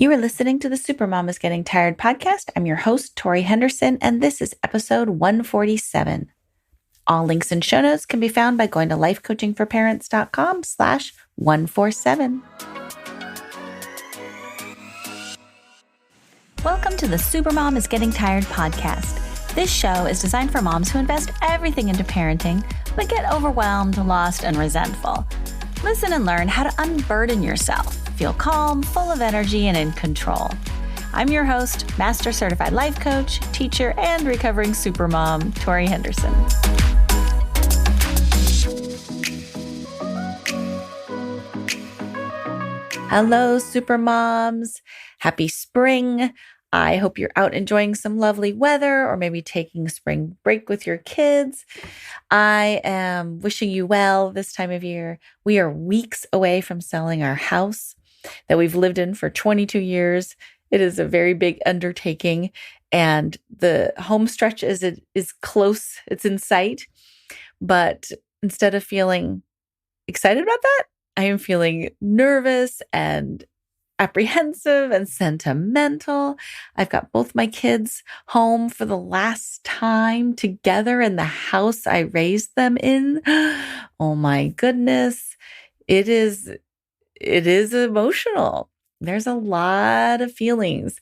You are listening to the Supermom is Getting Tired podcast. I'm your host, Torie Henderson, and this is episode 147. All links and show notes can be found by going to lifecoachingforparents.com/147. Welcome to the Supermom is Getting Tired podcast. This show is designed for moms who invest everything into parenting, but get overwhelmed, lost, and resentful. Listen and learn how to unburden yourself, feel calm, full of energy, and in control. I'm your host, Master Certified Life Coach, teacher, and recovering supermom, Torie Henderson. Hello, supermoms. Happy spring. I hope you're out enjoying some lovely weather or maybe taking a spring break with your kids. I am wishing you well this time of year. We are weeks away from selling our house that we've lived in for 22 years. It is a very big undertaking, and the home stretch is close. It's in sight. But instead of feeling excited about that, I am feeling nervous and apprehensive and sentimental. I've got both my kids home for the last time together in the house I raised them in. Oh my goodness. It is emotional. There's a lot of feelings.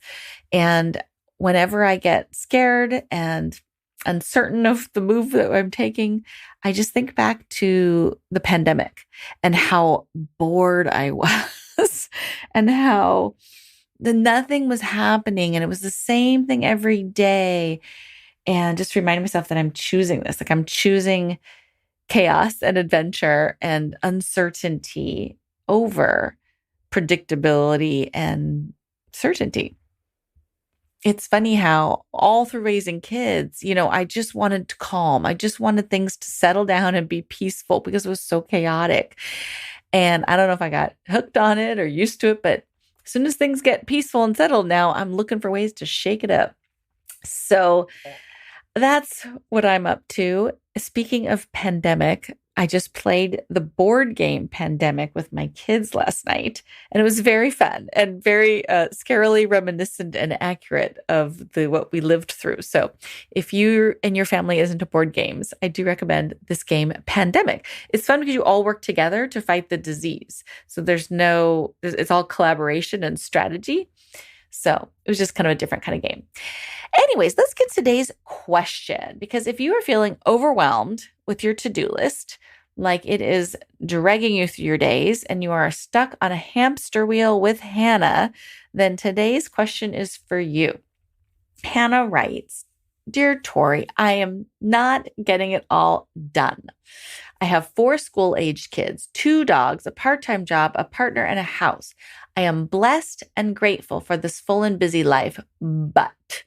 And whenever I get scared and uncertain of the move that I'm taking, I just think back to the pandemic and how bored I was and how nothing was happening. And it was the same thing every day. And just remind myself that I'm choosing this. Like I'm choosing chaos and adventure and uncertainty over predictability and certainty. It's funny how all through raising kids, I just wanted calm. I just wanted things to settle down and be peaceful because it was so chaotic. And I don't know if I got hooked on it or used to it, but as soon as things get peaceful and settled now, I'm looking for ways to shake it up. So that's what I'm up to. Speaking of pandemic, I just played the board game Pandemic with my kids last night, and it was very fun and very scarily reminiscent and accurate of what we lived through. So if you and your family is into board games, I do recommend this game Pandemic. It's fun because you all work together to fight the disease. So it's all collaboration and strategy. So it was just kind of a different kind of game. Anyways, let's get to today's question, because if you are feeling overwhelmed with your to-do list, like it is dragging you through your days and you are stuck on a hamster wheel with Hannah, then today's question is for you. Hannah writes, "Dear Torie, I am not getting it all done. I have 4 school-aged kids, 2 dogs, a part-time job, a partner, and a house. I am blessed and grateful for this full and busy life, but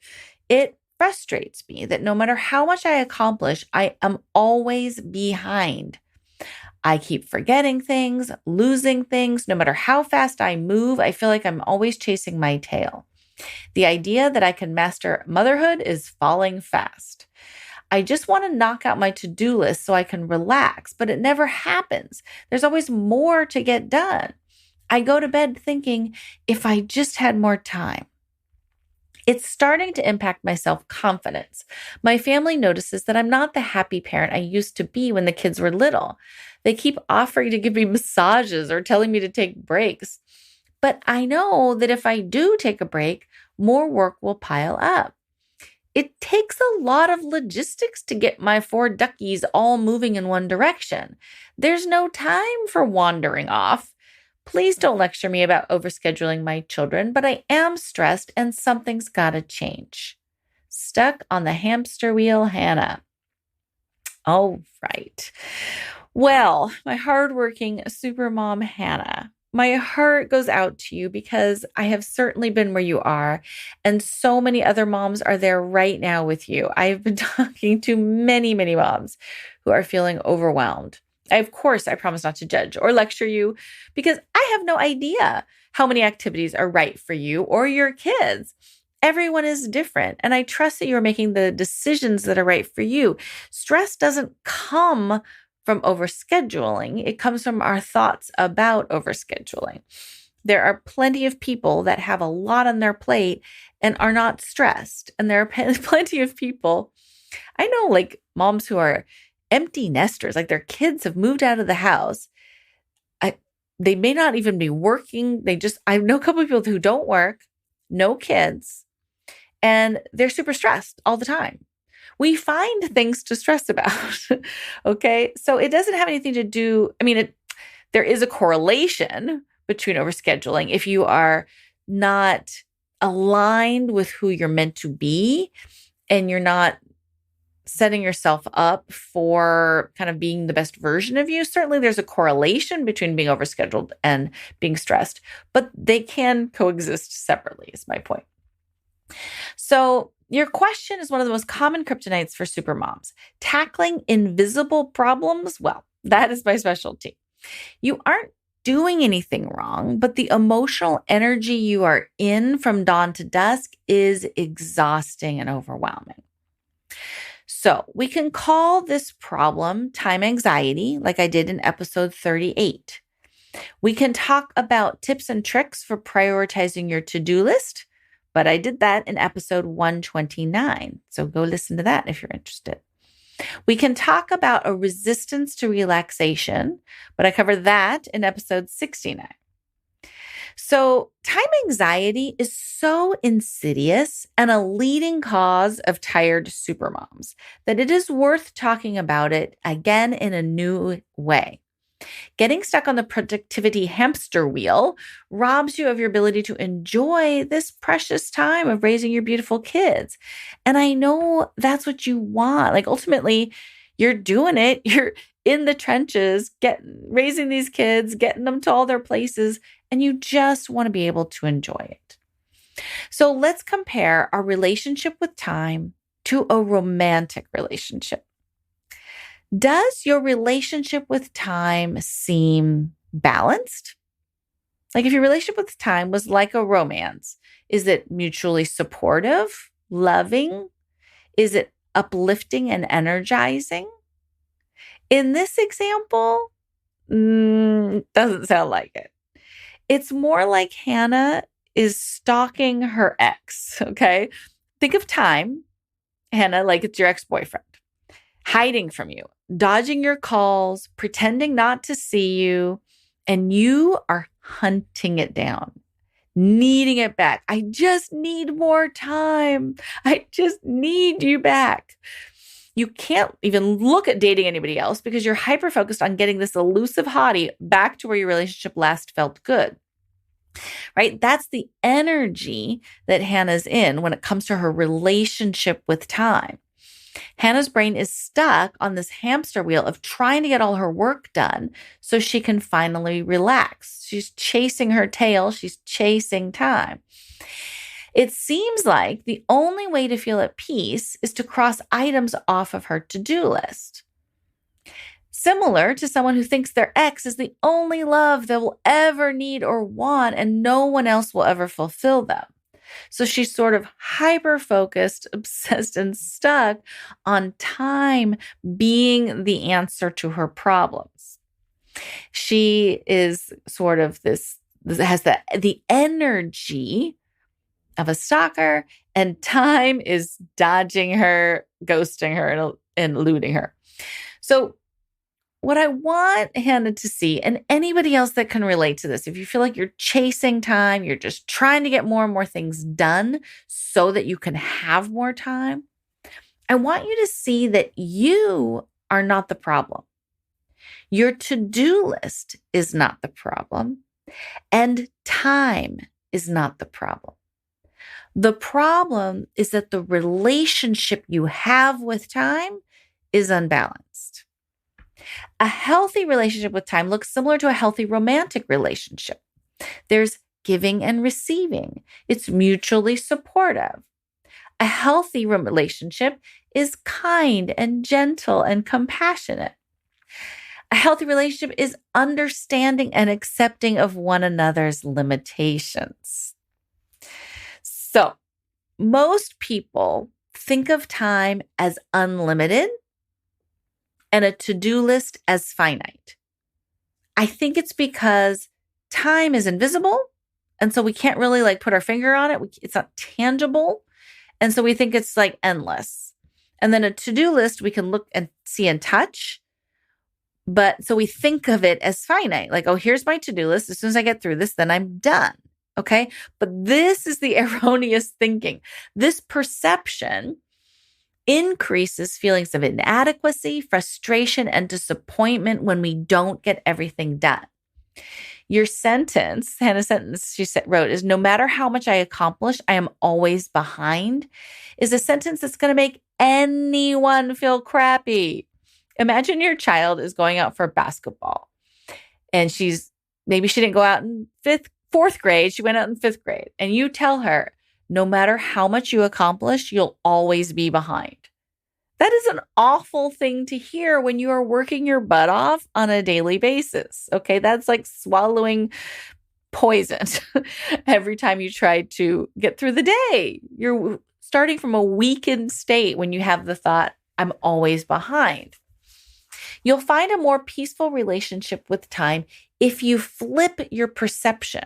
it frustrates me that no matter how much I accomplish, I am always behind. I keep forgetting things, losing things. No matter how fast I move, I feel like I'm always chasing my tail. The idea that I can master motherhood is falling fast. I just want to knock out my to-do list so I can relax, but it never happens. There's always more to get done. I go to bed thinking, if I just had more time. It's starting to impact my self-confidence. My family notices that I'm not the happy parent I used to be when the kids were little. They keep offering to give me massages or telling me to take breaks. But I know that if I do take a break, more work will pile up. It takes a lot of logistics to get my 4 duckies all moving in one direction. There's no time for wandering off. Please don't lecture me about overscheduling my children, but I am stressed and something's got to change. Stuck on the hamster wheel, Hannah." All right. Well, my hardworking supermom, Hannah, my heart goes out to you because I have certainly been where you are, and so many other moms are there right now with you. I've been talking to many, many moms who are feeling overwhelmed. Of course, I promise not to judge or lecture you because I have no idea how many activities are right for you or your kids. Everyone is different, and I trust that you're making the decisions that are right for you. Stress doesn't come from overscheduling. It comes from our thoughts about overscheduling. There are plenty of people that have a lot on their plate and are not stressed. And there are plenty of people, I know, like moms who are empty nesters, like their kids have moved out of the house. They may not even be working. I know a couple of people who don't work, no kids, and they're super stressed all the time. We find things to stress about. Okay. So it doesn't have anything to do. There is a correlation between overscheduling. If you are not aligned with who you're meant to be and you're not setting yourself up for kind of being the best version of you, certainly there's a correlation between being overscheduled and being stressed, but they can coexist separately, is my point. So your question is one of the most common kryptonites for supermoms. Tackling invisible problems, well, that is my specialty. You aren't doing anything wrong, but the emotional energy you are in from dawn to dusk is exhausting and overwhelming. So we can call this problem time anxiety, like I did in episode 38. We can talk about tips and tricks for prioritizing your to-do list, but I did that in episode 129. So go listen to that if you're interested. We can talk about a resistance to relaxation, but I covered that in episode 69. So time anxiety is so insidious and a leading cause of tired supermoms that it is worth talking about it again in a new way. Getting stuck on the productivity hamster wheel robs you of your ability to enjoy this precious time of raising your beautiful kids. And I know that's what you want. Like ultimately, you're doing it. You're in the trenches, raising these kids, getting them to all their places, and you just want to be able to enjoy it. So let's compare our relationship with time to a romantic relationship. Does your relationship with time seem balanced? Like if your relationship with time was like a romance, is it mutually supportive, loving? Is it uplifting and energizing? In this example, doesn't sound like it. It's more like Hannah is stalking her ex, okay? Think of time, Hannah, like it's your ex-boyfriend, hiding from you, dodging your calls, pretending not to see you, and you are hunting it down, needing it back. I just need more time. I just need you back. You can't even look at dating anybody else because you're hyper-focused on getting this elusive hottie back to where your relationship last felt good. Right? That's the energy that Hannah's in when it comes to her relationship with time. Hannah's brain is stuck on this hamster wheel of trying to get all her work done so she can finally relax. She's chasing her tail. She's chasing time. It seems like the only way to feel at peace is to cross items off of her to-do list. Similar to someone who thinks their ex is the only love they will ever need or want, and no one else will ever fulfill them. So she's sort of hyper-focused, obsessed, and stuck on time being the answer to her problems. She is sort of has the energy of a stalker, and time is dodging her, ghosting her, and eluding her. So what I want Hannah to see, and anybody else that can relate to this, if you feel like you're chasing time, you're just trying to get more and more things done so that you can have more time, I want you to see that you are not the problem. Your to-do list is not the problem, and time is not the problem. The problem is that the relationship you have with time is unbalanced. A healthy relationship with time looks similar to a healthy romantic relationship. There's giving and receiving. It's mutually supportive. A healthy relationship is kind and gentle and compassionate. A healthy relationship is understanding and accepting of one another's limitations. So, most people think of time as unlimited and a to-do list as finite. I think it's because time is invisible And so we can't really like put our finger on it. It's not tangible. And so we think it's like endless. And then a to-do list, we can look and see and touch. But so we think of it as finite, like, oh, here's my to-do list. As soon as I get through this, then I'm done. Okay. But this is the erroneous thinking. This perception increases feelings of inadequacy, frustration, and disappointment when we don't get everything done. Your sentence, Hannah's sentence wrote is, no matter how much I accomplish, I am always behind, is a sentence that's going to make anyone feel crappy. Imagine your child is going out for basketball and maybe she didn't go out in fourth grade. She went out in fifth grade, and you tell her, no matter how much you accomplish, you'll always be behind. That is an awful thing to hear when you are working your butt off on a daily basis. Okay. That's like swallowing poison every time you try to get through the day. You're starting from a weakened state when you have the thought, I'm always behind. You'll find a more peaceful relationship with time if you flip your perception.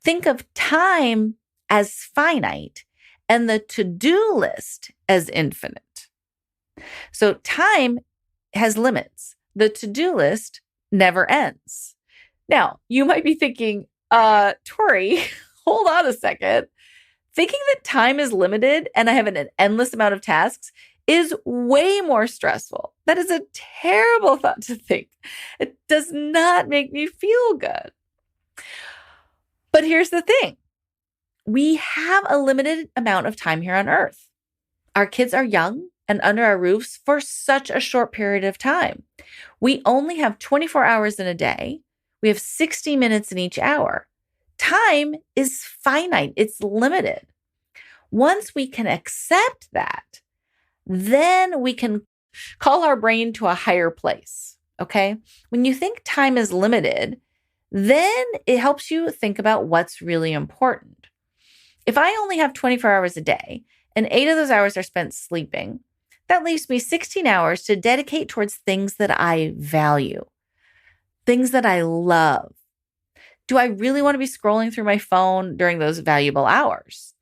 Think of time as finite and the to-do list as infinite. So time has limits. The to-do list never ends. Now, you might be thinking, Torie, hold on a second. Thinking that time is limited and I have an endless amount of tasks is way more stressful. That is a terrible thought to think. It does not make me feel good. But here's the thing. We have a limited amount of time here on earth. Our kids are young and under our roofs for such a short period of time. We only have 24 hours in a day. We have 60 minutes in each hour. Time is finite. It's limited. Once we can accept that, then we can call our brain to a higher place. Okay. When you think time is limited, then it helps you think about what's really important. If I only have 24 hours a day and 8 of those hours are spent sleeping, that leaves me 16 hours to dedicate towards things that I value, things that I love. Do I really want to be scrolling through my phone during those valuable hours?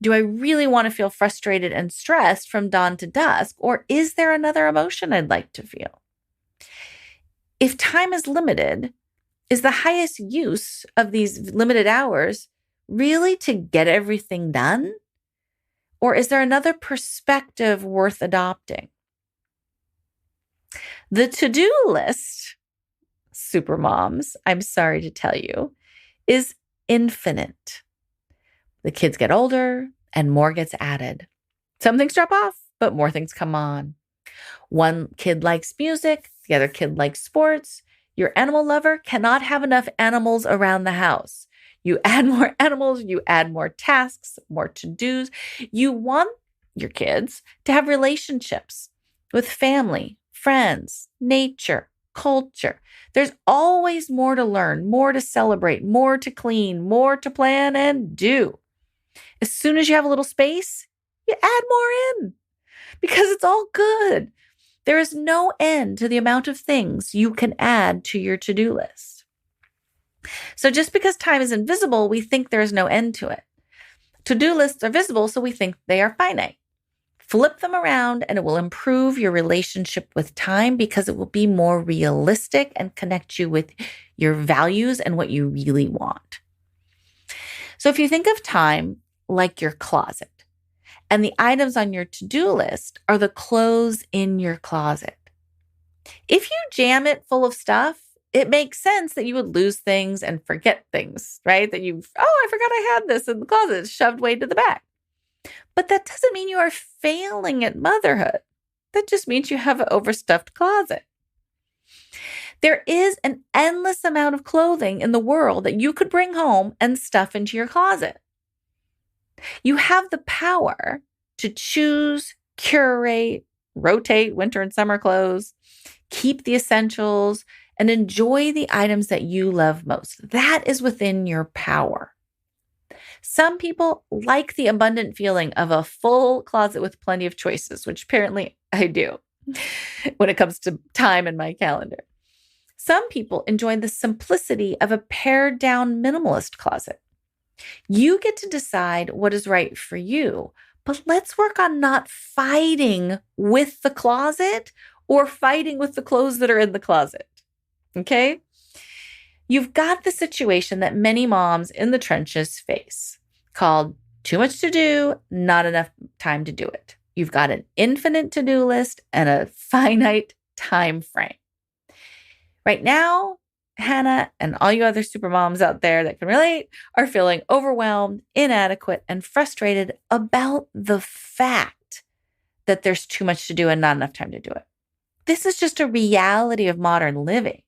Do I really want to feel frustrated and stressed from dawn to dusk? Or is there another emotion I'd like to feel? If time is limited, is the highest use of these limited hours really to get everything done? Or is there another perspective worth adopting? The to-do list, super moms, I'm sorry to tell you, is infinite. The kids get older and more gets added. Some things drop off, but more things come on. One kid likes music, the other kid likes sports. Your animal lover cannot have enough animals around the house. You add more animals, you add more tasks, more to-dos. You want your kids to have relationships with family, friends, nature, culture. There's always more to learn, more to celebrate, more to clean, more to plan and do. As soon as you have a little space, you add more in because it's all good. There is no end to the amount of things you can add to your to-do list. So just because time is invisible, we think there is no end to it. To-do lists are visible, so we think they are finite. Flip them around and it will improve your relationship with time because it will be more realistic and connect you with your values and what you really want. So if you think of time like your closet, and the items on your to-do list are the clothes in your closet. If you jam it full of stuff, it makes sense that you would lose things and forget things, right? That I forgot I had this in the closet. It's shoved way to the back. But that doesn't mean you are failing at motherhood. That just means you have an overstuffed closet. There is an endless amount of clothing in the world that you could bring home and stuff into your closet. You have the power to choose, curate, rotate winter and summer clothes, keep the essentials, and enjoy the items that you love most. That is within your power. Some people like the abundant feeling of a full closet with plenty of choices, which apparently I do when it comes to time in my calendar. Some people enjoy the simplicity of a pared down minimalist closet. You get to decide what is right for you, but let's work on not fighting with the closet or fighting with the clothes that are in the closet. Okay? You've got the situation that many moms in the trenches face called too much to do, not enough time to do it. You've got an infinite to-do list and a finite time frame. Right now, Hannah and all you other super moms out there that can relate are feeling overwhelmed, inadequate, and frustrated about the fact that there's too much to do and not enough time to do it. This is just a reality of modern living.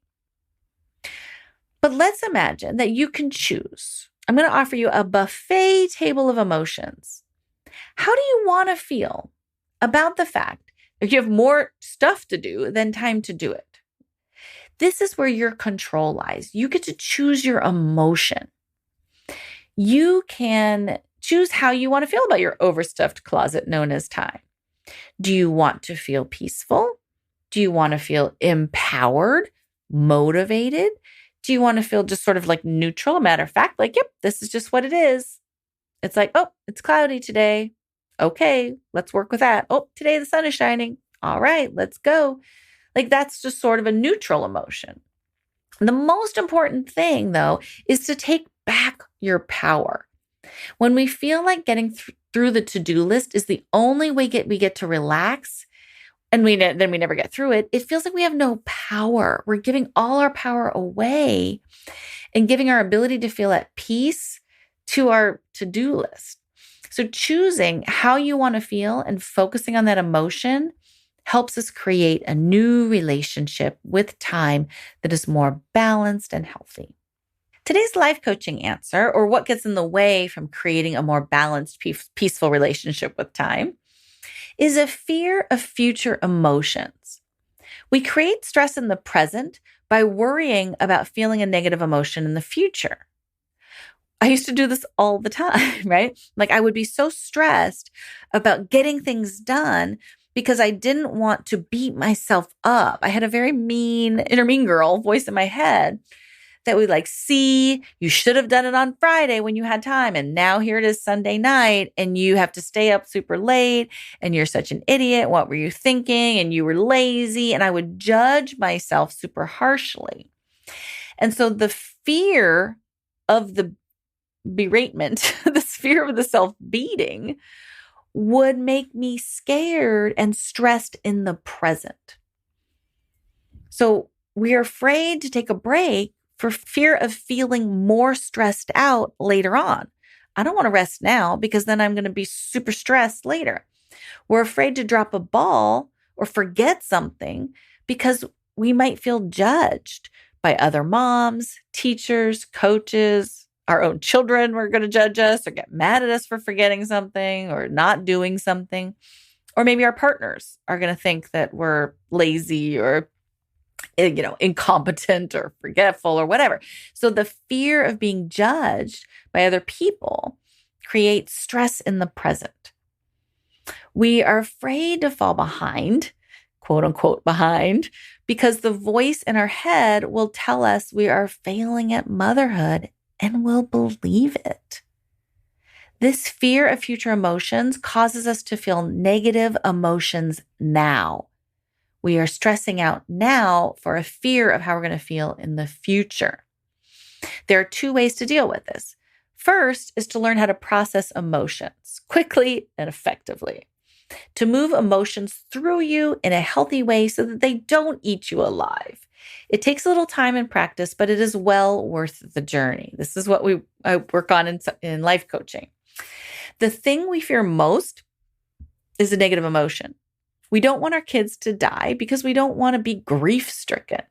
But let's imagine that you can choose. I'm going to offer you a buffet table of emotions. How do you want to feel about the fact that you have more stuff to do than time to do it? This is where your control lies. You get to choose your emotion. You can choose how you want to feel about your overstuffed closet known as time. Do you want to feel peaceful? Do you want to feel empowered, motivated? Do you want to feel just sort of like neutral? A matter of fact, like, yep, this is just what it is. It's like, oh, it's cloudy today. Okay, let's work with that. Oh, today the sun is shining. All right, let's go. Like that's just sort of a neutral emotion. The most important thing, though, is to take back your power. When we feel like getting through the to-do list is the only way we get to relax, and then we never get through it, it feels like we have no power. We're giving all our power away and giving our ability to feel at peace to our to-do list. So choosing how you want to feel and focusing on that emotion helps us create a new relationship with time that is more balanced and healthy. Today's life coaching answer, or what gets in the way from creating a more balanced, peaceful relationship with time, is a fear of future emotions. We create stress in the present by worrying about feeling a negative emotion in the future. I used to do this all the time, right? Like I would be so stressed about getting things done because I didn't want to beat myself up. I had a very mean girl voice in my head that would like, see, you should have done it on Friday when you had time. And now here it is Sunday night and you have to stay up super late and you're such an idiot. What were you thinking? And you were lazy. And I would judge myself super harshly. And so the fear of the beratement, the fear of the self-beating would make me scared and stressed in the present. So we're afraid to take a break for fear of feeling more stressed out later on. I don't want to rest now because then I'm going to be super stressed later. We're afraid to drop a ball or forget something because we might feel judged by other moms, teachers, coaches. Our own children were going to judge us or get mad at us for forgetting something or not doing something. Or maybe our partners are going to think that we're lazy or incompetent or forgetful or whatever. So the fear of being judged by other people creates stress in the present. We are afraid to fall behind, quote unquote behind, because the voice in our head will tell us we are failing at motherhood and we'll believe it. This fear of future emotions causes us to feel negative emotions now. We are stressing out now for a fear of how we're going to feel in the future. There are two ways to deal with this. First is to learn how to process emotions quickly and effectively, to move emotions through you in a healthy way so that they don't eat you alive. It takes a little time and practice, but it is well worth the journey. This is what I work on in life coaching. The thing we fear most is a negative emotion. We don't want our kids to die because we don't want to be grief-stricken.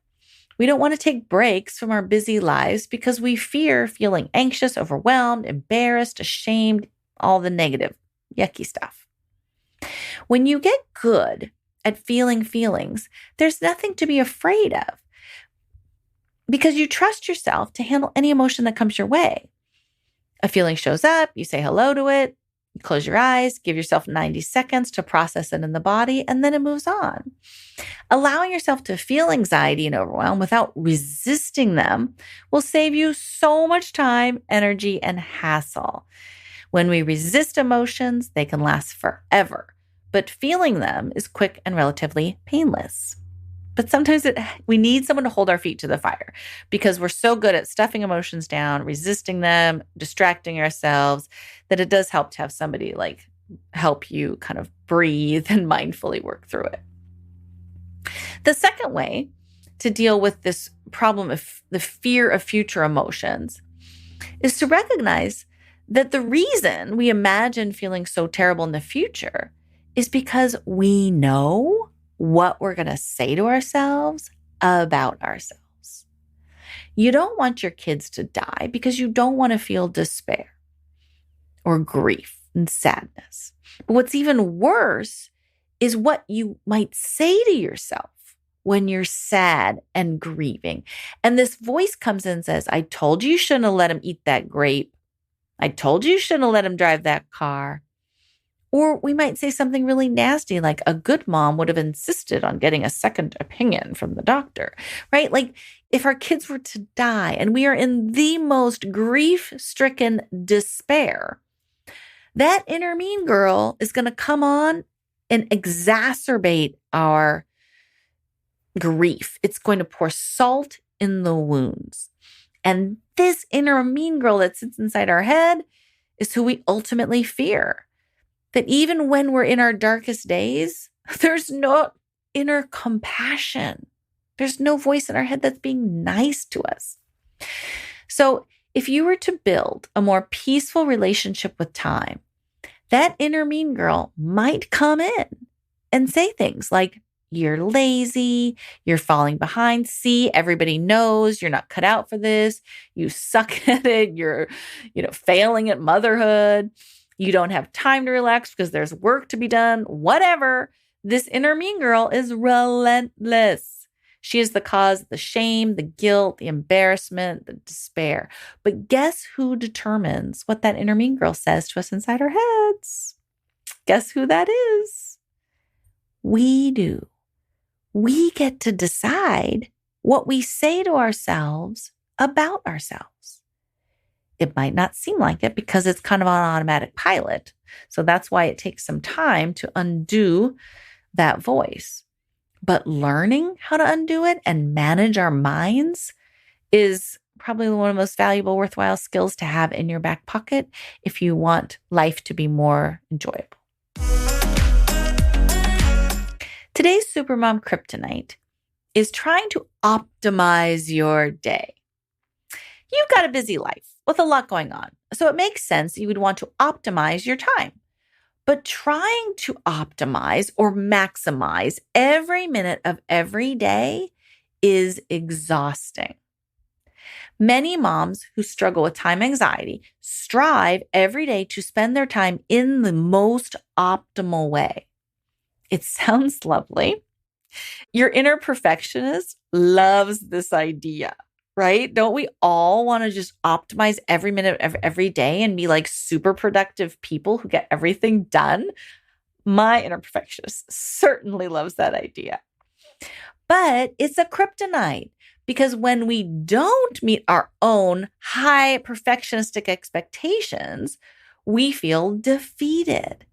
We don't want to take breaks from our busy lives because we fear feeling anxious, overwhelmed, embarrassed, ashamed, all the negative, yucky stuff. When you get good at feeling feelings, there's nothing to be afraid of because you trust yourself to handle any emotion that comes your way. A feeling shows up, you say hello to it, You close your eyes, give yourself 90 seconds to process it in the body, and then it moves on. Allowing yourself to feel anxiety and overwhelm without resisting them will save you so much time, energy, and hassle. When we resist emotions, they can last forever, but feeling them is quick and relatively painless. But sometimes we need someone to hold our feet to the fire because we're so good at stuffing emotions down, resisting them, distracting ourselves, that it does help to have somebody like help you kind of breathe and mindfully work through it. The second way to deal with this problem of the fear of future emotions is to recognize that the reason we imagine feeling so terrible in the future is because we know what we're going to say to ourselves about ourselves. You don't want your kids to die because you don't want to feel despair or grief and sadness. But what's even worse is what you might say to yourself when you're sad and grieving. And this voice comes in and says, I told you shouldn't have let him eat that grape. I told you shouldn't have let him drive that car. Or we might say something really nasty like a good mom would have insisted on getting a second opinion from the doctor, right? Like if our kids were to die and we are in the most grief-stricken despair, that inner mean girl is going to come on and exacerbate our grief. It's going to pour salt in the wounds. And this inner mean girl that sits inside our head is who we ultimately fear. That even when we're in our darkest days, there's no inner compassion. There's no voice in our head that's being nice to us. So if you were to build a more peaceful relationship with time, that inner mean girl might come in and say things like, you're lazy, you're falling behind. See, everybody knows you're not cut out for this. You suck at it. You're, failing at motherhood. You don't have time to relax because there's work to be done. Whatever. This inner mean girl is relentless. She is the cause of the shame, the guilt, the embarrassment, the despair. But guess who determines what that inner mean girl says to us inside our heads? Guess who that is? We do. We get to decide what we say to ourselves about ourselves. It might not seem like it because it's kind of on automatic pilot. So that's why it takes some time to undo that voice. But learning how to undo it and manage our minds is probably one of the most valuable, worthwhile skills to have in your back pocket if you want life to be more enjoyable. Today's Supermom Kryptonite is trying to optimize your day. You've got a busy life with a lot going on, so it makes sense you would want to optimize your time. But trying to optimize or maximize every minute of every day is exhausting. Many moms who struggle with time anxiety strive every day to spend their time in the most optimal way. It sounds lovely. Your inner perfectionist loves this idea, right? Don't we all want to just optimize every minute of every day and be like super productive people who get everything done? My inner perfectionist certainly loves that idea. But it's a kryptonite because when we don't meet our own high perfectionistic expectations, we feel defeated.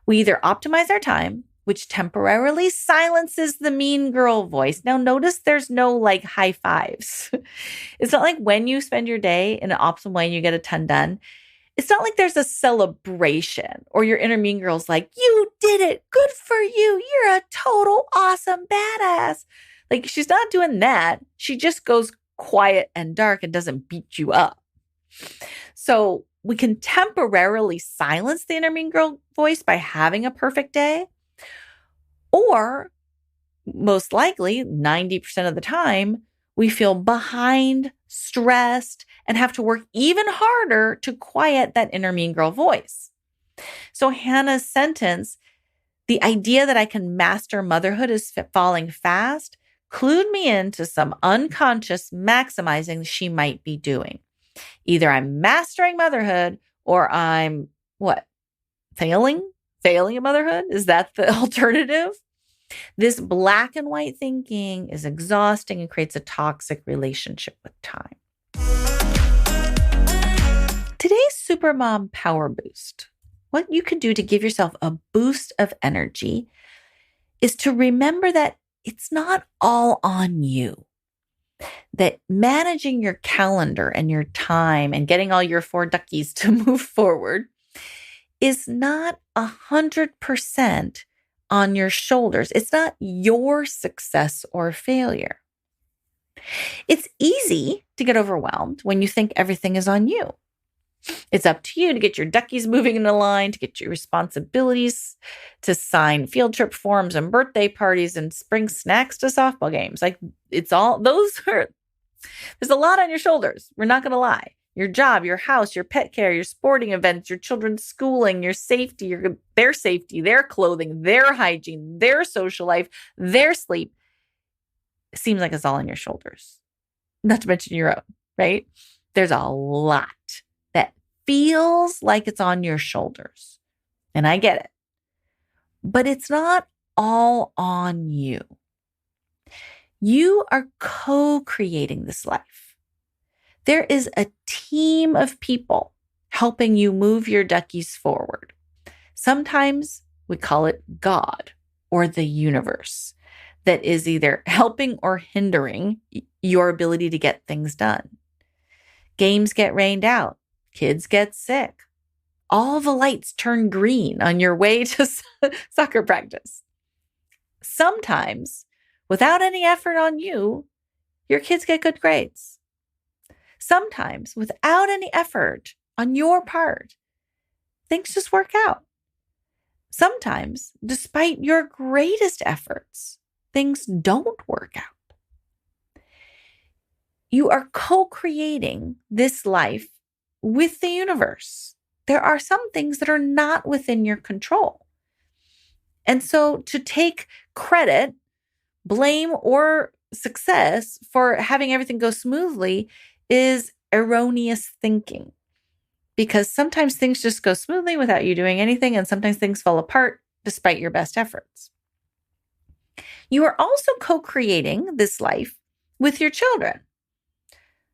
We either optimize our time, which temporarily silences the mean girl voice. Now, notice there's no like high fives. It's not like when you spend your day in an optimal way and you get a ton done. It's not like there's a celebration or your inner mean girl's like, you did it. Good for you. You're a total awesome badass. Like she's not doing that. She just goes quiet and dark and doesn't beat you up. So we can temporarily silence the inner mean girl voice by having a perfect day. Or most likely 90% of the time, we feel behind, stressed, and have to work even harder to quiet that inner mean girl voice. So Hannah's sentence, the idea that I can master motherhood is falling fast, clued me into some unconscious maximizing she might be doing. Either I'm mastering motherhood or I'm what? failing at motherhood? Is that the alternative? This black and white thinking is exhausting and creates a toxic relationship with time. Today's Supermom Power Boost. What you can do to give yourself a boost of energy is to remember that it's not all on you. That managing your calendar and your time and getting all your 4 duckies to move forward is not 100% on your shoulders. It's not your success or failure. It's easy to get overwhelmed when you think everything is on you. It's up to you to get your duckies moving in a line, to get your responsibilities, to sign field trip forms and birthday parties and bring snacks to softball games. Like there's a lot on your shoulders. We're not going to lie. Your job, your house, your pet care, your sporting events, your children's schooling, your safety, their clothing, their hygiene, their social life, their sleep. It seems like it's all on your shoulders. Not to mention your own, right? There's a lot that feels like it's on your shoulders. And I get it. But it's not all on you. You are co-creating this life. There is a team of people helping you move your duckies forward. Sometimes we call it God or the universe that is either helping or hindering your ability to get things done. Games get rained out. Kids get sick. All the lights turn green on your way to soccer practice. Sometimes, without any effort on you, your kids get good grades. Sometimes, without any effort on your part, things just work out. Sometimes, despite your greatest efforts, things don't work out. You are co-creating this life with the universe. There are some things that are not within your control. And so to take credit, blame, or success for having everything go smoothly is erroneous thinking, because sometimes things just go smoothly without you doing anything, and sometimes things fall apart despite your best efforts. You are also co-creating this life with your children.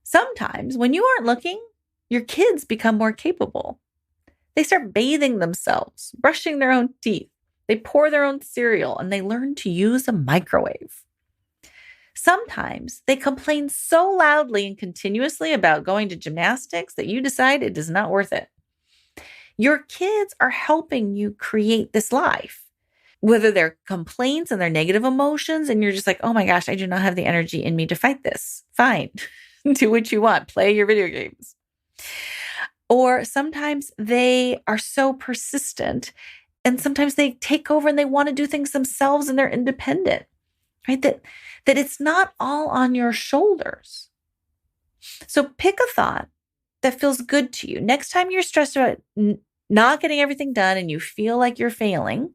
Sometimes when you aren't looking, your kids become more capable. They start bathing themselves, brushing their own teeth. They pour their own cereal, and they learn to use a microwave. Sometimes they complain so loudly and continuously about going to gymnastics that you decide it is not worth it. Your kids are helping you create this life, whether they're complaints and their negative emotions, and you're just like, oh my gosh, I do not have the energy in me to fight this. Fine. Do what you want. Play your video games. Or sometimes they are so persistent, and sometimes they take over and they want to do things themselves and they're independent, right? That it's not all on your shoulders. So pick a thought that feels good to you. Next time you're stressed about not getting everything done and you feel like you're failing,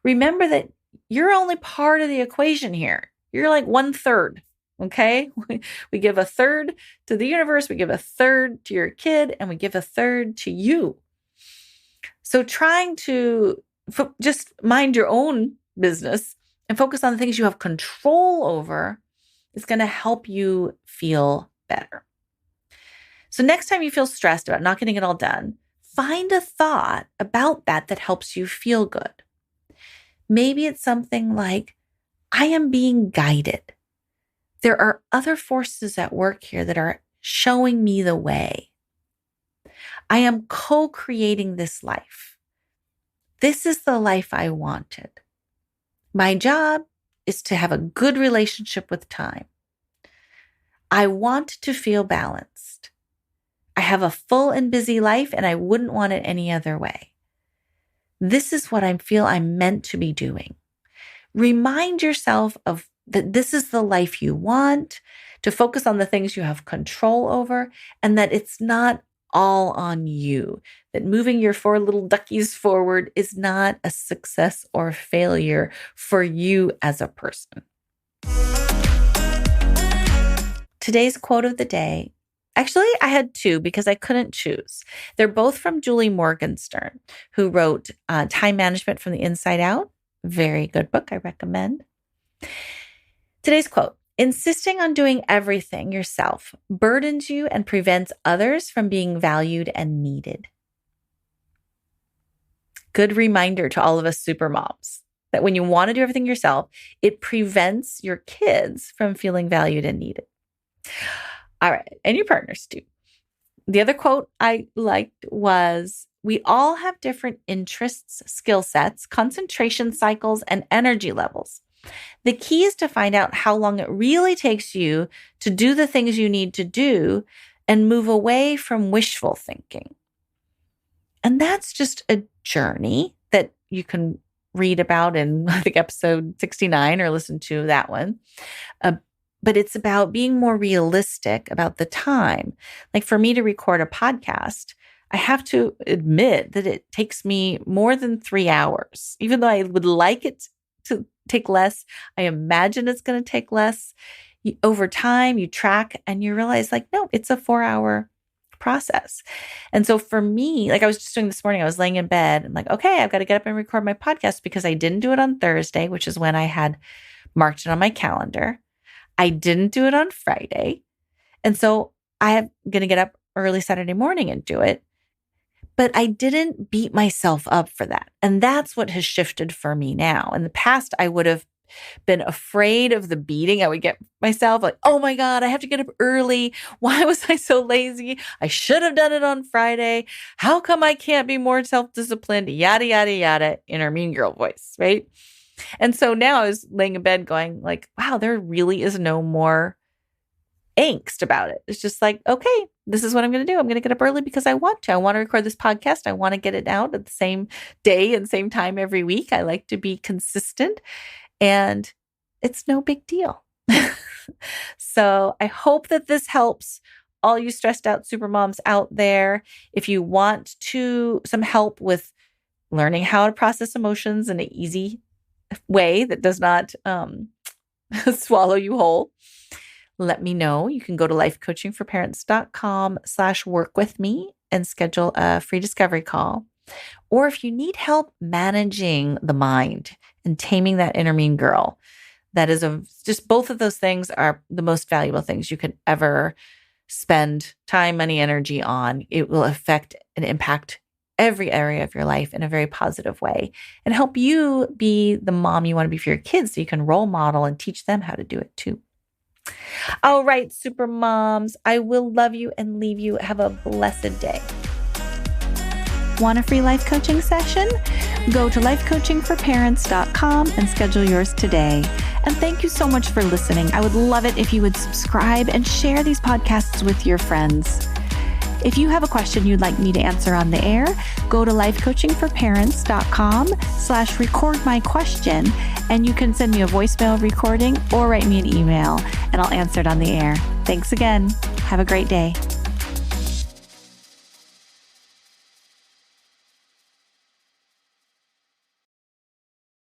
remember that you're only part of the equation here. You're like 1/3, okay? We give 1/3 to the universe, we give 1/3 to your kid, and we give 1/3 to you. So trying to just mind your own business and focus on the things you have control over is going to help you feel better. So next time you feel stressed about not getting it all done, find a thought about that helps you feel good. Maybe it's something like, I am being guided. There are other forces at work here that are showing me the way. I am co-creating this life. This is the life I wanted. My job is to have a good relationship with time. I want to feel balanced. I have a full and busy life, and I wouldn't want it any other way. This is what I feel I'm meant to be doing. Remind yourself of that this is the life you want, to focus on the things you have control over, and that it's not all on you, that moving your 4 little duckies forward is not a success or failure for you as a person. Today's quote of the day Actually, I had two because I couldn't choose. They're both from Julie Morgenstern, who wrote Time Management from the Inside Out. Very good book. I recommend. Today's quote: insisting on doing everything yourself burdens you and prevents others from being valued and needed. Good reminder to all of us supermoms that when you want to do everything yourself, it prevents your kids from feeling valued and needed. All right. And your partners too. The other quote I liked was, we all have different interests, skill sets, concentration cycles, and energy levels. The key is to find out how long it really takes you to do the things you need to do and move away from wishful thinking. And that's just a journey that you can read about in, I think, episode 69 or listen to that one. But it's about being more realistic about the time. Like for me to record a podcast, I have to admit that it takes me more than 3 hours. Even though I would like it to take less, I imagine it's going to take less. Over time, you track and you realize like, no, it's a 4-hour process. And so for me, like I was just doing this morning, I was laying in bed and like, okay, I've got to get up and record my podcast because I didn't do it on Thursday, which is when I had marked it on my calendar. I didn't do it on Friday. And so I am going to get up early Saturday morning and do it. But I didn't beat myself up for that. And that's what has shifted for me now. In the past, I would have been afraid of the beating I would get myself, like, oh my God, I have to get up early. Why was I so lazy? I should have done it on Friday. How come I can't be more self-disciplined? Yada, yada, yada, in our mean girl voice, right? And so now I was laying in bed going like, wow, there really is no more angst about it. It's just like, okay, this is what I'm going to do. I'm going to get up early because I want to. I want to record this podcast. I want to get it out at the same day and same time every week. I like to be consistent. And it's no big deal. So I hope that this helps all you stressed out supermoms out there. If you want some help with learning how to process emotions in an easy way that does not swallow you whole, let me know. You can go to lifecoachingforparents.com/work-with-me and schedule a free discovery call. Or if you need help managing the mind and taming that inner mean girl, that is just both of those things are the most valuable things you could ever spend time, money, energy on. It will affect and impact every area of your life in a very positive way and help you be the mom you want to be for your kids so you can role model and teach them how to do it too. All right, super moms, I will love you and leave you. Have a blessed day. Want a free life coaching session? Go to lifecoachingforparents.com and schedule yours today. And thank you so much for listening. I would love it if you would subscribe and share these podcasts with your friends. If you have a question you'd like me to answer on the air, go to lifecoachingforparents.com/record-my-question, and you can send me a voicemail recording or write me an email, and I'll answer it on the air. Thanks again. Have a great day.